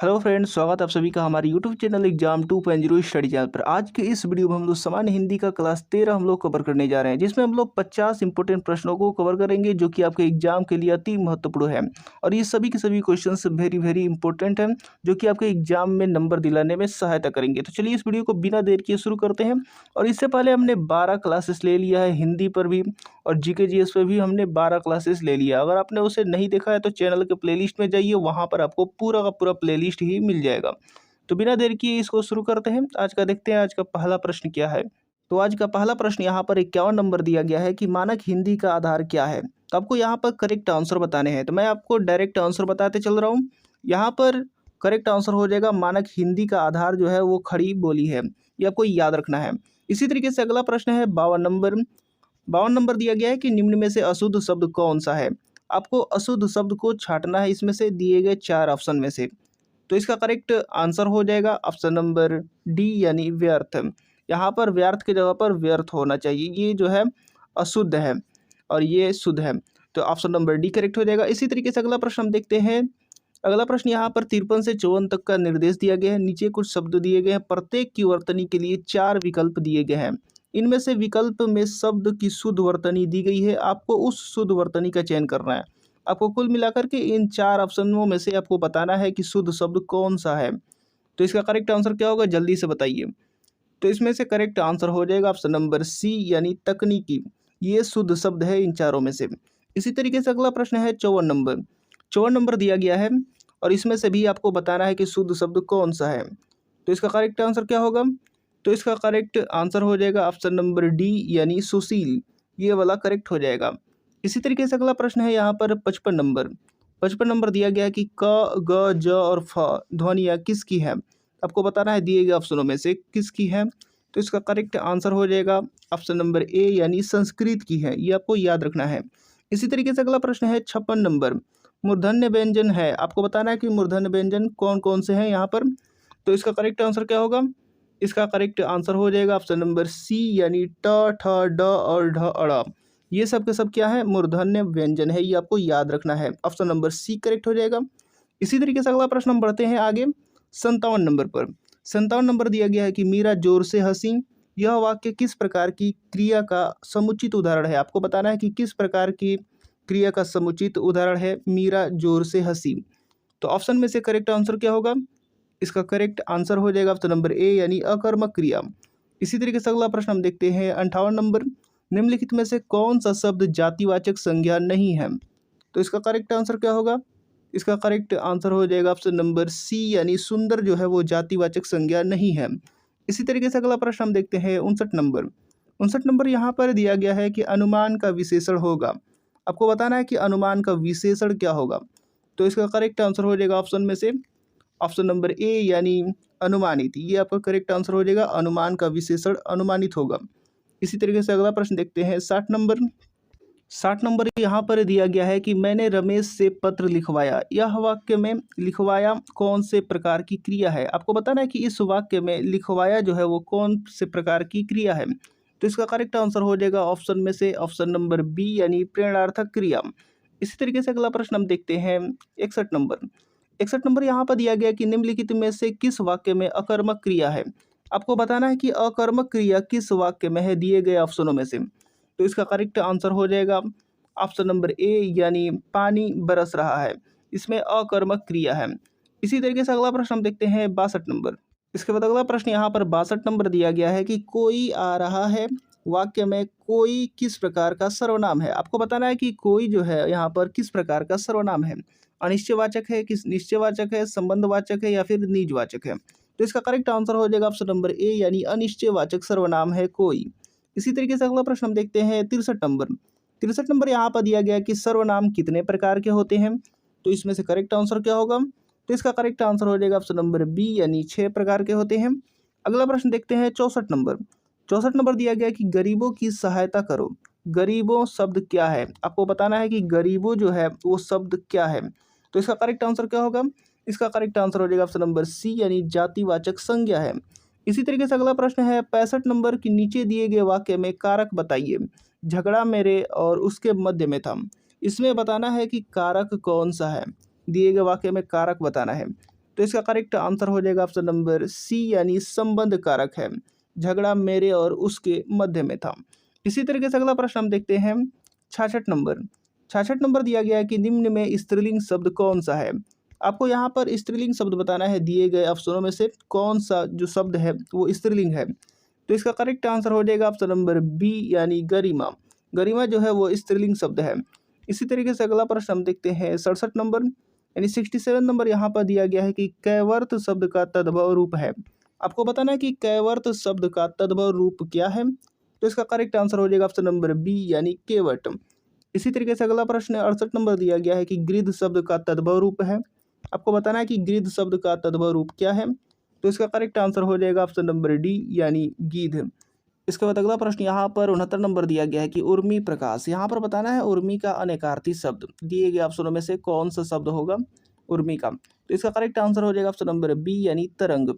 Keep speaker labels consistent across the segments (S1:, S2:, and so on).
S1: Hello friends, स्वागत है आप सभी का हमारे YouTube channel exam 2.0 study channel पर। आज के इस वीडियो में हम लोग सामान्य हिंदी का क्लास 13 हम लोग कवर करने जा रहे हैं, जिसमें हम लोग 50 इंपॉर्टेंट प्रश्नों को कवर करेंगे जो कि आपके एग्जाम के लिए अति महत्वपूर्ण है। और ये सभी के सभी क्वेश्चंस वेरी वेरी इंपॉर्टेंट हैं, जो कि आपके एग्जाम में नंबर दिलाने में सहायता करेंगे। तो चलिए इस वीडियो को बिना देर किए शुरू करते हैं। और इससे पहले हमने 12 क्लासेस ले लिया है हिंदी पर भी, और जीके जीएस पर भी हमने 12 क्लासेस ले लिया। अगर आपने उसे नहीं देखा है तो चैनल के प्लेलिस्ट में जाइए, वहाँ पर आपको पूरा का पूरा प्लेलिस्ट ही मिल जाएगा। तो बिना देर किए इसको शुरू करते हैं। आज का देखते हैं आज का पहला प्रश्न क्या है। तो आज का पहला प्रश्न यहाँ पर 51 नंबर दिया गया है कि मानक हिंदी का आधार क्या है। तो आपको यहाँ पर करेक्ट आंसर बताने हैं, तो मैं आपको डायरेक्ट आंसर बताते चल रहा हूँ। यहाँ पर करेक्ट आंसर हो जाएगा मानक हिंदी का आधार जो है वो खड़ी बोली है। ये आपको याद रखना है। इसी तरीके से अगला प्रश्न है 52 नंबर। 52 नंबर दिया गया है कि निम्न में से अशुद्ध शब्द कौन सा है। आपको अशुद्ध शब्द को छांटना है इसमें से दिए गए 4 ऑप्शन में से। तो इसका करेक्ट आंसर हो जाएगा ऑप्शन नंबर डी यानी व्यर्थ। यहाँ पर व्यर्थ की जगह पर व्यर्थ होना चाहिए। ये जो है अशुद्ध है और ये शुद्ध है, तो ऑप्शन नंबर डी करेक्ट हो जाएगा। इसी तरीके से अगला प्रश्न हम देखते हैं। अगला प्रश्न यहाँ पर 53 से 54 तक का निर्देश दिया गया है। नीचे कुछ शब्द दिए गए हैं, प्रत्येक की वर्तनी के लिए 4 विकल्प दिए गए हैं। इनमें से विकल्प में शब्द की शुद्ध वर्तनी दी गई है, आपको उस शुद्ध वर्तनी का चयन करना है। आपको कुल मिलाकर के इन 4 ऑप्शनों में से आपको बताना है कि शुद्ध शब्द कौन सा है। तो इसका करेक्ट आंसर क्या होगा, जल्दी से बताइए। तो इसमें से करेक्ट आंसर हो जाएगा ऑप्शन नंबर सी यानी तकनीकी। ये शुद्ध शब्द है इन चारों में से। इसी तरीके से अगला प्रश्न है 54 नंबर। 54 नंबर दिया गया है और इसमें से भी आपको बताना है कि शुद्ध शब्द कौन सा है। तो इसका करेक्ट आंसर क्या होगा। तो इसका करेक्ट आंसर हो जाएगा ऑप्शन नंबर डी यानी सुशील। ये वाला करेक्ट हो जाएगा। इसी तरीके से अगला प्रश्न है यहाँ पर 55 नंबर। 55 नंबर दिया गया है कि क, ग, ज और फ ध्वनियाँ किसकी है। आपको बताना है दिए गए ऑप्शनों में से किसकी है। तो इसका करेक्ट आंसर हो जाएगा ऑप्शन नंबर ए यानी संस्कृत की है। ये आपको याद रखना है। इसी तरीके से अगला प्रश्न है 56 नंबर। मूर्धन्य व्यंजन है, आपको बताना है कि मूर्धन्य व्यंजन कौन कौन से हैं यहाँ पर। तो इसका करेक्ट आंसर क्या होगा। इसका करेक्ट आंसर हो जाएगा ऑप्शन नंबर सी यानी ट, ठ, ड और ढ, अड़। ये सब के सब क्या है, मूर्धन्य व्यंजन है। ये आपको याद रखना है। ऑप्शन नंबर सी करेक्ट हो जाएगा। इसी तरीके से अगला प्रश्न हम बढ़ते हैं आगे 57 नंबर पर। 57 नंबर दिया गया है कि मीरा जोर से हंसी। यह वाक्य किस प्रकार की क्रिया का समुचित उदाहरण है। आपको बताना है कि किस प्रकार की क्रिया का समुचित उदाहरण है मीरा जोर से हंसी। तो ऑप्शन में से करेक्ट आंसर क्या होगा। इसका करेक्ट आंसर हो जाएगा ऑप्शन नंबर ए यानी अकर्मक क्रिया। इसी तरीके से अगला प्रश्न हम देखते हैं 58 नंबर। निम्नलिखित में से कौन सा शब्द जातिवाचक संज्ञा नहीं है। तो इसका करेक्ट आंसर क्या होगा। इसका करेक्ट आंसर हो जाएगा ऑप्शन नंबर सी यानी सुंदर जो है वो जातिवाचक संज्ञा नहीं है। इसी तरीके से अगला प्रश्न हम देखते हैं 59 नंबर। 59 नंबर यहाँ पर दिया गया है कि अनुमान का विशेषण होगा। आपको बताना है कि अनुमान का विशेषण क्या होगा। तो इसका करेक्ट आंसर हो जाएगा ऑप्शन में से ऑप्शन नंबर ए यानी अनुमानित। ये आपका करेक्ट आंसर हो जाएगा। अनुमान का विशेषण अनुमानित होगा। इसी तरीके से अगला प्रश्न देखते हैं 60 नंबर। 60 नंबर यहाँ पर दिया गया है कि मैंने रमेश से पत्र लिखवाया। यह वाक्य में लिखवाया कौन से प्रकार की क्रिया है। आपको बताना है कि इस वाक्य में लिखवाया जो है वो कौन से प्रकार की क्रिया है। तो इसका करेक्ट आंसर हो जाएगा ऑप्शन में से ऑप्शन नंबर बी यानी प्रेरणार्थक क्रिया। इसी तरीके से अगला प्रश्न हम देखते हैं 61 नंबर। 61 नंबर यहाँ पर दिया गया कि निम्नलिखित में से किस वाक्य में अकर्मक क्रिया है। आपको बताना है कि अकर्मक क्रिया किस वाक्य में है दिए गए ऑप्शनों में से। तो इसका करेक्ट आंसर हो जाएगा ऑप्शन नंबर ए यानी पानी बरस रहा है। इसमें अकर्मक क्रिया है। इसी तरीके से अगला प्रश्न हम देखते हैं 62 नंबर। इसके बाद अगला प्रश्न यहाँ पर 62 नंबर दिया गया है कि कोई आ रहा है वाक्य में कोई किस प्रकार का सर्वनाम है। आपको बताना है कि कोई जो है यहाँ पर किस प्रकार का सर्वनाम है। अनिश्चयवाचक है, किस निश्चयवाचक है, संबंधवाचक है या फिर निजवाचक है। तो इसका करेक्ट आंसर हो जाएगा ऑप्शन नंबर ए यानी अनिश्चयवाचक सर्वनाम है कोई। इसी तरीके से अगला प्रश्न हम देखते हैं 63 नंबर। 63 नंबर यहाँ पर दिया गया कि सर्वनाम कितने प्रकार के होते हैं। तो इसमें से करेक्ट आंसर क्या होगा। तो इसका करेक्ट आंसर हो जाएगा ऑप्शन नंबर बी यानी 6 प्रकार के होते हैं। अगला प्रश्न देखते हैं 64 नंबर। 64 नंबर दिया गया कि गरीबों की सहायता करो। गरीबों शब्द क्या है। आपको बताना है कि गरीबों जो है वो शब्द क्या है। तो इसका करेक्ट आंसर क्या होगा। इसका करेक्ट आंसर हो जाएगा ऑप्शन नंबर सी यानी जातिवाचक संज्ञा है। इसी तरीके से अगला प्रश्न है 65 नंबर की नीचे दिए गए वाक्य में कारक बताइए। झगड़ा मेरे और उसके मध्य में था। इसमें बताना है कि कारक कौन सा है। दिए गए वाक्य में कारक बताना है। तो इसका करेक्ट आंसर हो जाएगा ऑप्शन नंबर सी यानी संबंध कारक है। झगड़ा मेरे और उसके मध्य में था। इसी तरीके से अगला प्रश्न हम देखते हैं 66 नंबर। 66 नंबर दिया गया है कि निम्न में स्त्रीलिंग शब्द कौन सा है। आपको यहाँ पर स्त्रीलिंग शब्द बताना है, दिए गए ऑप्शनों में से कौन सा जो शब्द है वो स्त्रीलिंग है। तो इसका करेक्ट आंसर हो जाएगा ऑप्शन नंबर बी यानी गरिमा। गरिमा जो है वो स्त्रीलिंग शब्द है। इसी तरीके से अगला प्रश्न हम देखते हैं 67 नंबर यानी 67 नंबर। यहाँ पर दिया गया है कि कैवर्त शब्द का तद्भव रूप है। आपको बताना है कि कैवर्त शब्द का तद्भव रूप क्या है। तो इसका करेक्ट आंसर हो जाएगा ऑप्शन नंबर बी यानी केवट। इसी तरीके से अगला प्रश्न 68 नंबर दिया गया है कि गृध्र शब्द का तद्भव रूप है। आपको बताना है कि गृध्र शब्द का तद्भव रूप क्या है। तो इसका करेक्ट आंसर हो जाएगा ऑप्शन नंबर डी यानी गीध। इसके बाद अगला प्रश्न यहाँ पर 69 नंबर दिया गया है कि उर्मी प्रकाश। यहाँ पर बताना है उर्मी का अनेकार्थी शब्द दिए गए ऑप्शनों में से कौन सा शब्द होगा उर्मी का। तो इसका करेक्ट आंसर हो जाएगा ऑप्शन नंबर बी यानी तरंग।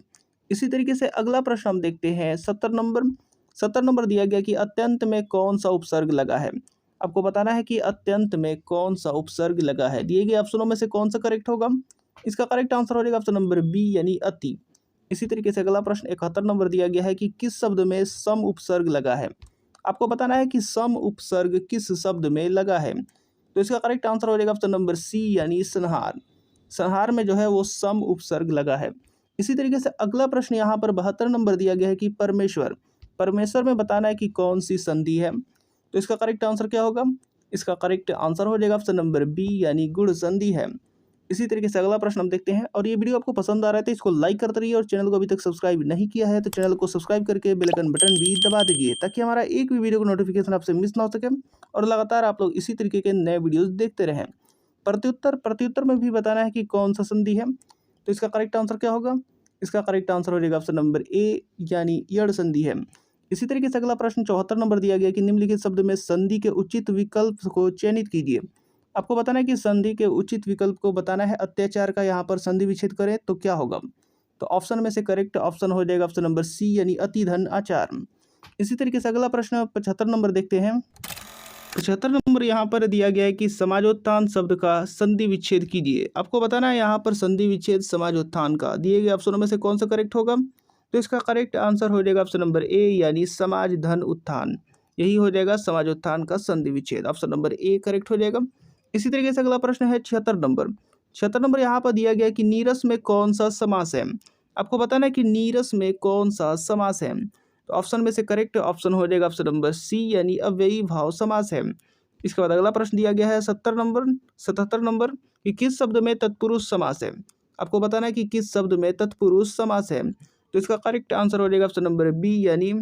S1: इसी तरीके से अगला प्रश्न हम देखते हैं 70 नंबर। 70 नंबर दिया गया कि अत्यंत में कौन सा उपसर्ग लगा है। आपको बताना है कि अत्यंत में कौन सा उपसर्ग लगा है। दिए गए ऑप्शनों में से कौन सा करेक्ट होगा। इसका करेक्ट आंसर हो जाएगा ऑप्शन नंबर बी यानी अति। इसी तरीके से अगला प्रश्न 71 नंबर दिया गया है कि किस शब्द में सम उपसर्ग लगा है। आपको बताना है कि सम उपसर्ग किस शब्द में लगा है। तो इसका करेक्ट आंसर हो जाएगा ऑप्शन नंबर सी यानी संहार। संहार में जो है वो सम उपसर्ग लगा है। इसी तरीके से अगला प्रश्न यहाँ पर 72 नंबर दिया गया है कि परमेश्वर। परमेश्वर में बताना है कि कौन सी संधि है। तो इसका करेक्ट आंसर क्या होगा। इसका करेक्ट आंसर हो जाएगा ऑप्शन नंबर बी यानी गुण संधि है। इसी तरीके से अगला प्रश्न हम देखते हैं, और ये वीडियो आपको पसंद आ रहा है तो इसको लाइक करते रहिए, और चैनल को अभी तक सब्सक्राइब नहीं किया है तो चैनल को सब्सक्राइब करके बेल आइकन बटन भी दबा दीजिए, ताकि हमारा एक भी वीडियो का नोटिफिकेशन आपसे मिस ना हो सके और लगातार आप लोग इसी तरीके के नए वीडियोस देखते रहें। प्रत्युत्तर में भी बताना है कि कौन सा संधि है। तो इसका करेक्ट आंसर क्या होगा। इसका करेक्ट आंसर हो जाएगा ऑप्शन नंबर ए यानी यड़ संधि है। इसी तरीके से अगला प्रश्न 74 नंबर दिया गया कि निम्नलिखित शब्द में संधि के उचित विकल्प को चयनित कीजिए। आपको बताना है कि संधि के उचित विकल्प को बताना है। अत्याचार का यहाँ पर संधि विच्छेद करें तो क्या होगा। तो ऑप्शन में से करेक्ट ऑप्शन हो जाएगा ऑप्शन नंबर सी यानी अति धन आचार। इसी तरीके से अगला प्रश्न 75 नंबर देखते हैं। 75 नंबर यहाँ पर दिया गया है कि समाजोत्थान शब्द का संधि विच्छेद कीजिए। आपको बताना है यहाँ पर संधि विच्छेद समाजोत्थान का। दिए गए ऑप्शनों में से कौन सा करेक्ट होगा। तो इसका करेक्ट आंसर हो जाएगा ऑप्शन नंबर ए यानी समाज धन उत्थान। यही हो जाएगा समाजोत्थान का संधि विच्छेद। ऑप्शन नंबर ए करेक्ट हो जाएगा। इसी तरीके से अगला प्रश्न है 76 नंबर। 76 नंबर यहाँ पर दिया गया है कि नीरस में कौन सा समास है। आपको बताना है कि नीरस में कौन सा समास है। तो ऑप्शन में से करेक्ट ऑप्शन हो जाएगा ऑप्शन नंबर सी यानी अव्ययी भाव समास है। इसके बाद अगला प्रश्न दिया गया है 77 नंबर कि किस शब्द में तत्पुरुष समास है। आपको बताना है कि किस शब्द में तत्पुरुष समास है। तो इसका करेक्ट आंसर हो जाएगा ऑप्शन नंबर बी यानी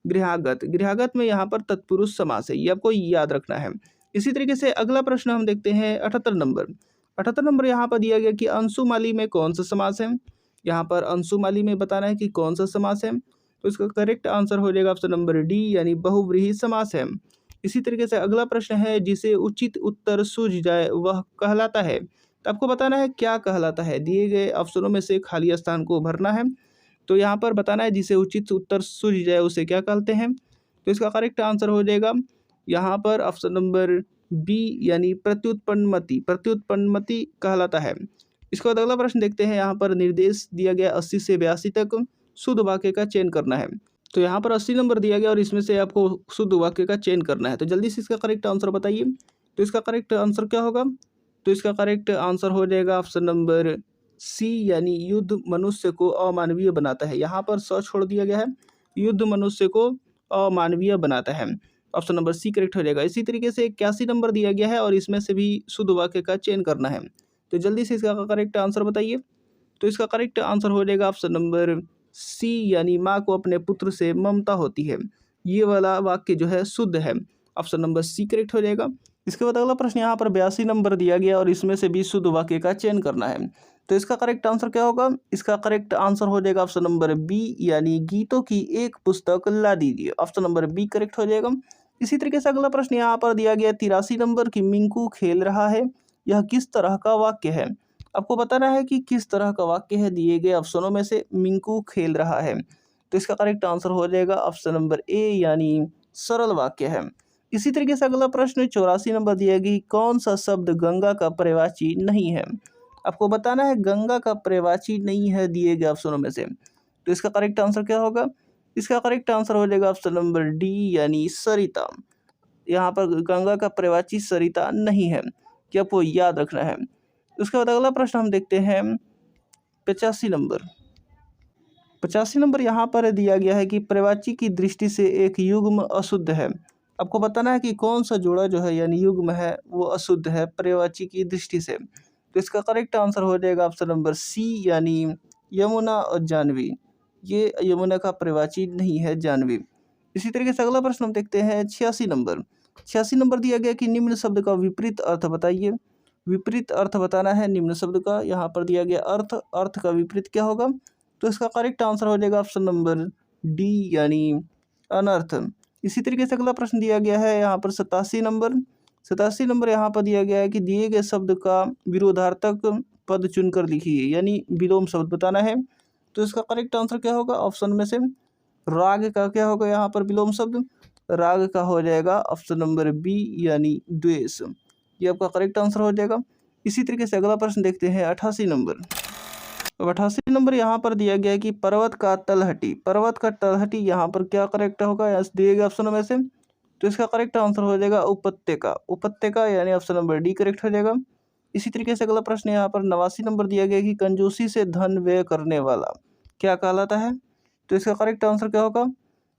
S1: गृहागत। गृहागत में यहाँ पर तत्पुरुष समास है, ये आपको याद रखना है। इसी तरीके से अगला प्रश्न हम देखते हैं 78 नंबर। 78 नंबर यहाँ पर दिया गया कि अंशुमाली में कौन सा समास है। यहाँ पर अंशुमाली में बताना है कि कौन सा समास है। तो इसका करेक्ट आंसर हो जाएगा ऑप्शन नंबर डी यानी बहुव्रीहि समास है। इसी तरीके से अगला प्रश्न है जिसे उचित उत्तर सूझ जाए वह कहलाता है। तो आपको बताना है क्या कहलाता है। दिए गए ऑप्शनों में से खाली स्थान को भरना है। तो यहाँ पर बताना है जिसे उचित उत्तर सूझ जाए उसे क्या कहते हैं। तो इसका करेक्ट आंसर हो जाएगा यहाँ पर ऑप्शन नंबर बी यानी प्रत्युत्पन्नमति। प्रत्युत्पन्नमति कहलाता है। इसके बाद अगला प्रश्न देखते हैं। यहाँ पर निर्देश दिया गया 80 से 82 तक शुद्ध वाक्य का चयन करना है। तो यहाँ पर 80 नंबर दिया गया और इसमें से आपको शुद्ध वाक्य का चयन करना है। तो जल्दी से इसका करेक्ट आंसर बताइए। तो इसका करेक्ट आंसर क्या होगा। तो इसका करेक्ट आंसर हो जाएगा ऑप्शन नंबर सी यानी युद्ध मनुष्य को अमानवीय बनाता है। यहाँ पर स छोड़ दिया गया है, युद्ध मनुष्य को अमानवीय बनाता है। ऑप्शन नंबर सी करेक्ट हो जाएगा। इसी तरीके से 81 नंबर दिया गया है और इसमें से भी शुद्ध वाक्य का चयन करना है। तो जल्दी से इसका करेक्ट आंसर बताइए। तो इसका करेक्ट आंसर हो जाएगा ऑप्शन नंबर सी यानी माँ को अपने पुत्र से ममता होती है। ये वाला वाक्य जो है शुद्ध है। ऑप्शन नंबर सी करेक्ट हो जाएगा। इसके बाद अगला प्रश्न यहाँ पर 82 नंबर दिया गया और इसमें से भी शुद्ध वाक्य का चयन करना है। तो इसका करेक्ट आंसर क्या होगा। इसका करेक्ट आंसर हो जाएगा ऑप्शन नंबर बी यानी गीतों की एक पुस्तक ला दीजिए। ऑप्शन नंबर बी करेक्ट हो जाएगा। इसी तरीके से अगला प्रश्न यहाँ पर दिया गया 83 नंबर की मिंकू खेल रहा है, यह किस तरह का वाक्य है। आपको बताना है कि किस तरह का वाक्य है। दिए गए ऑप्शनों में से मिंकू खेल रहा है। तो इसका करेक्ट आंसर हो जाएगा ऑप्शन नंबर ए यानी सरल वाक्य है। इसी तरीके से अगला प्रश्न 84 नंबर दिया गया कौन सा शब्द गंगा का पर्यायवाची नहीं है। आपको बताना है गंगा का पर्यायवाची नहीं है दिए गए ऑप्शनों में से। तो इसका करेक्ट आंसर क्या होगा? इसका करेक्ट आंसर हो जाएगा ऑप्शन नंबर डी यानी सरिता। यहाँ पर गंगा का पर्यायवाची सरिता नहीं है, कि आपको याद रखना है। उसके बाद अगला प्रश्न हम देखते हैं 85 नंबर। 85 नंबर यहाँ पर दिया गया है कि पर्यायवाची की दृष्टि से एक युग्म अशुद्ध है। आपको बताना है कि कौन सा जोड़ा जो है यानी युग्म है वो अशुद्ध है पर्यायवाची की दृष्टि से। तो इसका करेक्ट आंसर हो जाएगा ऑप्शन नंबर सी यानी यमुना और जाह्नवी। ये यमुना का पर्यायवाची नहीं है जाह्नवी। इसी तरीके से अगला प्रश्न हम देखते हैं 86 नंबर। 86 नंबर दिया गया कि निम्न शब्द का विपरीत अर्थ बताइए। विपरीत अर्थ बताना है निम्न शब्द का। यहाँ पर दिया गया अर्थ का विपरीत क्या होगा? तो इसका करेक्ट आंसर हो जाएगा ऑप्शन नंबर डी यानी अनर्थ। इसी तरीके से अगला प्रश्न दिया गया है यहाँ पर 87 नंबर। 87 नंबर यहाँ पर दिया गया है कि दिए गए शब्द का विरोधार्थक पद चुनकर लिखिए, यानी विलोम शब्द बताना है। तो इसका करेक्ट आंसर क्या होगा? ऑप्शन में से राग का क्या होगा यहाँ पर विलोम शब्द? राग का हो जाएगा ऑप्शन नंबर बी यानी द्वेष। ये आपका करेक्ट आंसर हो जाएगा। इसी तरीके से अगला प्रश्न देखते हैं 88 नंबर। अब 88 नंबर यहाँ पर दिया गया है कि पर्वत का तलहटी। पर्वत का तलहटी यहाँ पर क्या करेक्ट होगा दिए गए ऑप्शनों में से? तो इसका करेक्ट आंसर हो जाएगा उपत्यका। उपत्यका यानी ऑप्शन नंबर डी करेक्ट हो जाएगा। इसी तरीके से अगला प्रश्न यहाँ पर 89 नंबर दिया गया कि कंजूसी से धन व्यय करने वाला क्या कहलाता है? तो इसका करेक्ट आंसर क्या होगा?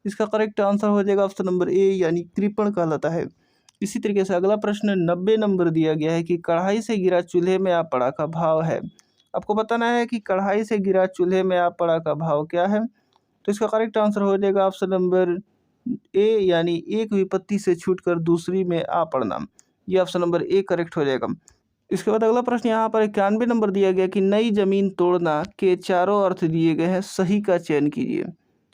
S1: इसका करेक्ट आंसर हो जाएगा ऑप्शन नंबर ए यानी कृपण कहलाता है। इसी तरीके से अगला प्रश्न 90 नंबर दिया गया है कि कढ़ाई से गिरा चूल्हे में आ पड़ा का भाव है। आपको बताना है कि कढ़ाई से गिरा चूल्हे में आ पड़ा का भाव क्या है? तो इसका करेक्ट आंसर हो जाएगा ऑप्शन नंबर ए यानी एक विपत्ति से छूटकर दूसरी में आ पड़ना। ये ऑप्शन नंबर ए करेक्ट हो जाएगा। इसके बाद अगला प्रश्न यहाँ पर 91 नंबर दिया गया कि नई जमीन तोड़ना के चारों अर्थ दिए गए हैं, सही का चयन कीजिए।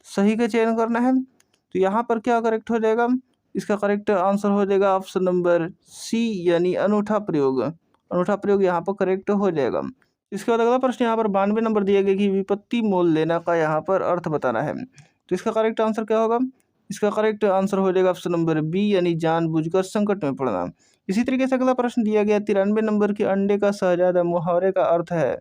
S1: सही का चयन करना है, तो यहाँ पर क्या करेक्ट हो जाएगा? इसका करेक्ट आंसर हो जाएगा ऑप्शन नंबर सी यानी अनूठा प्रयोग। अनूठा प्रयोग यहाँ पर करेक्ट हो जाएगा। इसके बाद अगला प्रश्न यहाँ पर 92 नंबर दिया गया कि विपत्ति मोल लेना का यहाँ पर अर्थ बताना है। तो इसका करेक्ट आंसर क्या होगा? इसका करेक्ट आंसर हो जाएगा ऑप्शन नंबर बी यानी जानबूझकर संकट में पड़ना। इसी तरीके से अगला प्रश्न दिया गया 93 नंबर की अंडे का शहजादा मुहावरे का अर्थ है।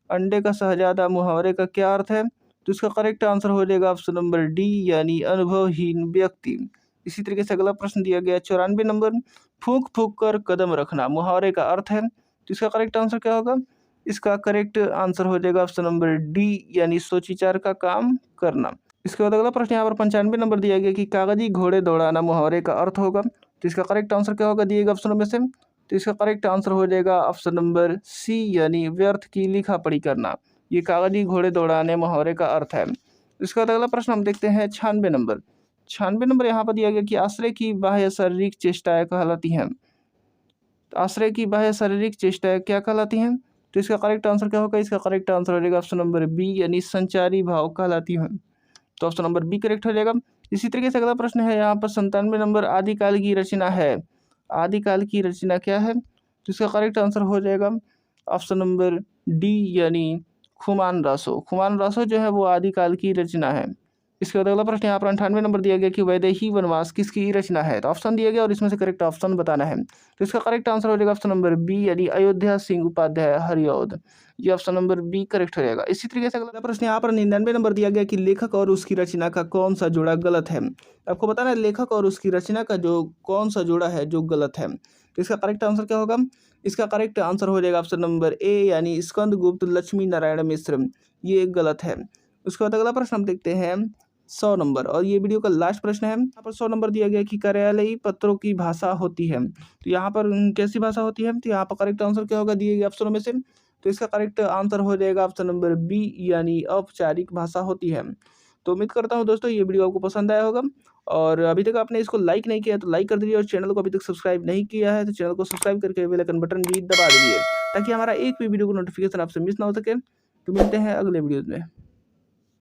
S1: अंडे का शहजादा मुहावरे का क्या अर्थ है? तो इसका करेक्ट आंसर हो जाएगा ऑप्शन नंबर डी यानी अनुभवहीन व्यक्ति। इसी तरीके से अगला प्रश्न दिया गया 94 नंबर फूंक फूंक कर कदम रखना मुहावरे का अर्थ है। तो इसका करेक्ट आंसर क्या होगा? इसका करेक्ट आंसर हो जाएगा ऑप्शन नंबर डी यानी सोच विचार का काम करना। इसके बाद अगला प्रश्न यहाँ पर 95 नंबर दिया गया कि कागजी घोड़े दौड़ाना मुहावरे का अर्थ होगा। तो इसका करेक्ट आंसर क्या होगा दिए गए ऑप्शनों में से? तो इसका करेक्ट आंसर हो जाएगा ऑप्शन नंबर सी यानी व्यर्थ की लिखा पढ़ी करना। ये कागजी घोड़े दौड़ाने मुहावरे का अर्थ है। इसके बाद अगला प्रश्न हम देखते हैं 96 नंबर। 96 नंबर यहाँ पर दिया गया कि आश्रय की बाह्य शारीरिक चेष्टाएं कहलाती हैं। आश्रय की बाह्य शारीरिक चेष्टाएं क्या कहलाती हैं? तो इसका करेक्ट आंसर क्या होगा? इसका करेक्ट आंसर हो जाएगा ऑप्शन नंबर बी यानी संचारी भाव कहलाती हैं। तो ऑप्शन नंबर बी करेक्ट हो जाएगा। इसी तरीके से अगला प्रश्न है यहाँ पर 97 नंबर आदिकाल की रचना है। आदिकाल की रचना क्या है? तो इसका करेक्ट आंसर हो जाएगा ऑप्शन नंबर डी यानी खुमान रासो। खुमान रासो जो है वो आदिकाल की रचना है। इसके बाद अगला प्रश्न यहाँ पर 98 नंबर दिया गया कि वैदेही वनवास किसकी रचना है? तो ऑप्शन दिया गया और इसमें से करेक्ट ऑप्शन बताना है। तो इसका करेक्ट आंसर हो जाएगा ऑप्शन नंबर बी यानी अयोध्या सिंह उपाध्याय हरिऔध। ये ऑप्शन नंबर बी करेक्ट हो जाएगा। इसी तरीके से अगला प्रश्न यहाँ पर 99 नंबर दिया गया कि लेखक और उसकी रचना का कौन सा जोड़ा गलत है? आपको बताना है लेखक और उसकी रचना का जो कौन सा जोड़ा है जो गलत है। तो इसका करेक्ट आंसर क्या होगा? इसका करेक्ट आंसर हो जाएगा ऑप्शन नंबर ए यानी स्कंद गुप्त लक्ष्मी नारायण मिश्र। ये गलत है। उसके बाद अगला प्रश्न हम देखते हैं 100 नंबर और ये वीडियो का लास्ट प्रश्न है। यहाँ पर 100 नंबर दिया गया कि कार्यालयी पत्रों की भाषा होती है। तो यहाँ पर कैसी भाषा होती है? तो यहाँ पर करेक्ट आंसर क्या होगा दिए गए ऑप्शनों में से? तो इसका करेक्ट आंसर हो जाएगा ऑप्शन नंबर बी यानी औपचारिक भाषा होती है। तो उम्मीद करता हूँ दोस्तों ये वीडियो आपको पसंद आया होगा और अभी तक आपने इसको लाइक नहीं किया तो लाइक कर दीजिए और चैनल को अभी तक सब्सक्राइब नहीं किया है तो चैनल को सब्सक्राइब करके बेल आइकन बटन भी दबा दीजिए ताकि हमारा एक भी वीडियो को नोटिफिकेशन आपसे मिस ना हो सके। तो मिलते हैं अगले वीडियो में।